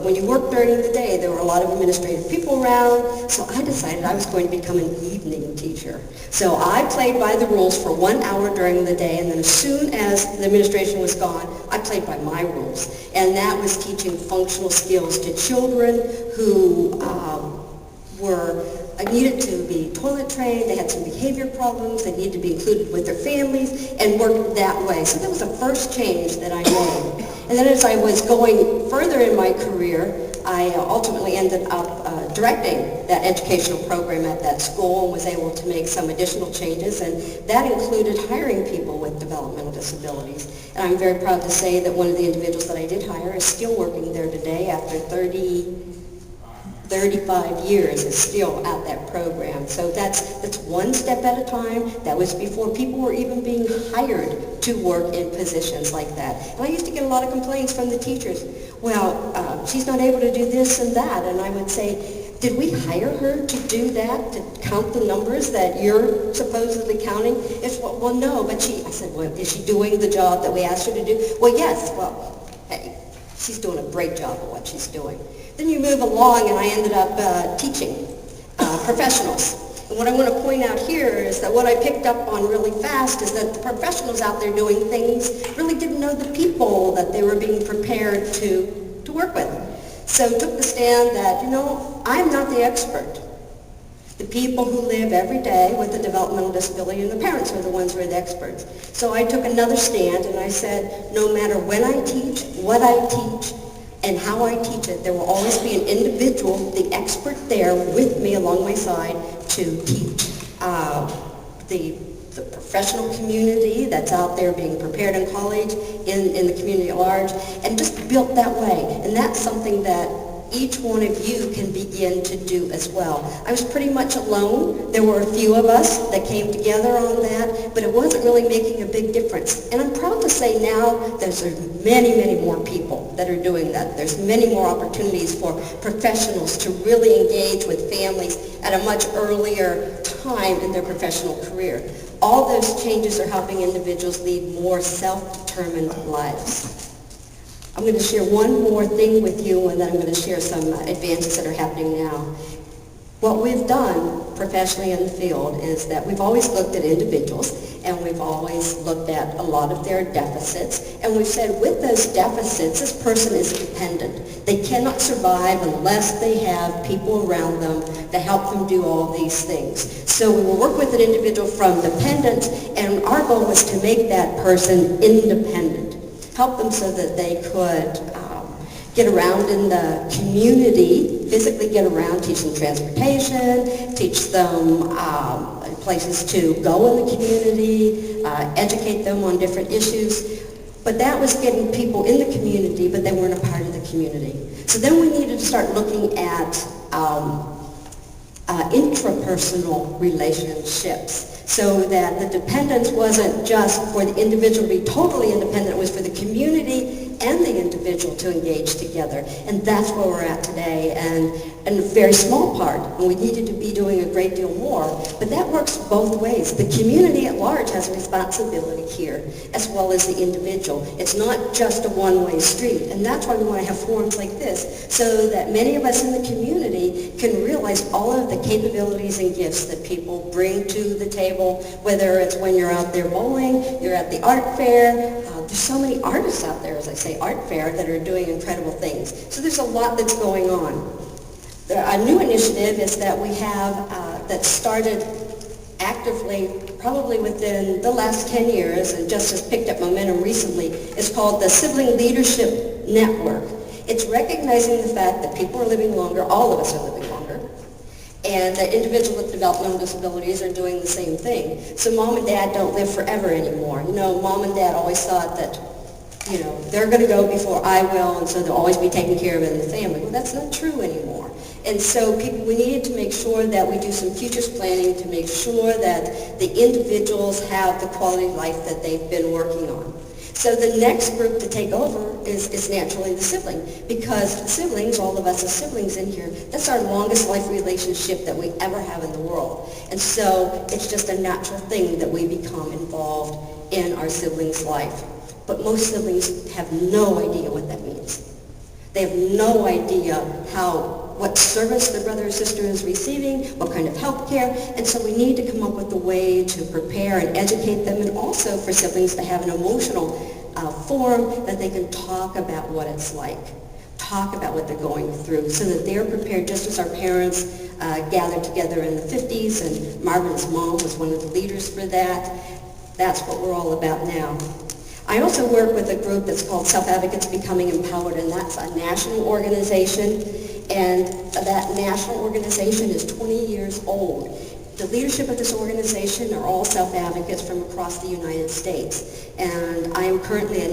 But when you work during the day, there were a lot of administrative people around, so I decided I was going to become an evening teacher. So I played by the rules for 1 hour during the day, and then as soon as the administration was gone, I played by my rules. And that was teaching functional skills to children who needed to be toilet trained, they had some behavior problems, they needed to be included with their families, and worked that way. So that was the first change that I made. And then as I was going further in my career, I ultimately ended up directing that educational program at that school and was able to make some additional changes, and that included hiring people with developmental disabilities. And I'm very proud to say that one of the individuals that I did hire is still working there today after 35 years, is still at that program. So that's one step at a time. That was before people were even being hired to work in positions like that. And I used to get a lot of complaints from the teachers. Well, she's not able to do this and that. And I would say, did we hire her to do that, to count the numbers that you're supposedly counting? It's, well, no, but I said, well, is she doing the job that we asked her to do? Well, yes. Well, hey, she's doing a great job of what she's doing. Then you move along, and I ended up teaching professionals. And what I want to point out here is that what I picked up on really fast is that the professionals out there doing things really didn't know the people that they were being prepared to work with. So took the stand that, I'm not the expert. The people who live every day with a developmental disability and the parents are the ones who are the experts. So I took another stand, and I said, no matter when I teach, what I teach, and how I teach it, there will always be an individual, the expert there with me along my side to teach the professional community that's out there being prepared in college, in the community at large, and just built that way. And that's something that each one of you can begin to do as well. I was pretty much alone. There were a few of us that came together on that, but it wasn't really making a big difference. And I'm proud to say now there's many, many more people that are doing that. There's many more opportunities for professionals to really engage with families at a much earlier time in their professional career. All those changes are helping individuals lead more self-determined lives. I'm going to share one more thing with you, and then I'm going to share some advances that are happening now. What we've done professionally in the field is that we've always looked at individuals, and we've always looked at a lot of their deficits, and we've said with those deficits, this person is dependent. They cannot survive unless they have people around them to help them do all these things. So we will work with an individual from dependence, and our goal was to make that person independent. Help them so that they could get around in the community, physically get around, teach them transportation, teach them places to go in the community, educate them on different issues. But that was getting people in the community, but they weren't a part of the community. So then we needed to start looking at intrapersonal relationships, so that the dependence wasn't just for the individual to be totally independent, it was for the community and the individual to engage together. And that's where we're at today, and in a very small part, and we needed to be doing a great deal more, but that works both ways. The community at large has a responsibility here, as well as the individual. It's not just a one-way street, and that's why we want to have forums like this, so that many of us in the community can realize all of the capabilities and gifts that people bring to the table, whether it's when you're out there bowling, you're at the art fair. There's so many artists out there, as I say, art fair, that are doing incredible things. So there's a lot that's going on. A new initiative is that we have that started actively probably within the last 10 years and just has picked up momentum recently. It's called the Sibling Leadership Network. It's recognizing the fact that people are living longer, all of us are living longer, and that individuals with developmental disabilities are doing the same thing. So mom and dad don't live forever anymore. Mom and dad always thought that, they're going to go before I will, and so they'll always be taken care of in the family. Well, that's not true anymore. And so we needed to make sure that we do some futures planning to make sure that the individuals have the quality of life that they've been working on. So the next group to take over is naturally the sibling, because the siblings, all of us as siblings in here, that's our longest life relationship that we ever have in the world. And so it's just a natural thing that we become involved in our siblings' life. But most siblings have no idea what that means. They have no idea what service the brother or sister is receiving, what kind of health care, and so we need to come up with a way to prepare and educate them, and also for siblings to have an emotional forum that they can talk about what it's like, talk about what they're going through, so that they're prepared, just as our parents gathered together in the 50s, and Marvin's mom was one of the leaders for that. That's what we're all about now. I also work with a group that's called Self-Advocates Becoming Empowered, and that's a national organization, and that national organization is 20 years old. The leadership of this organization are all self-advocates from across the United States, and I am currently a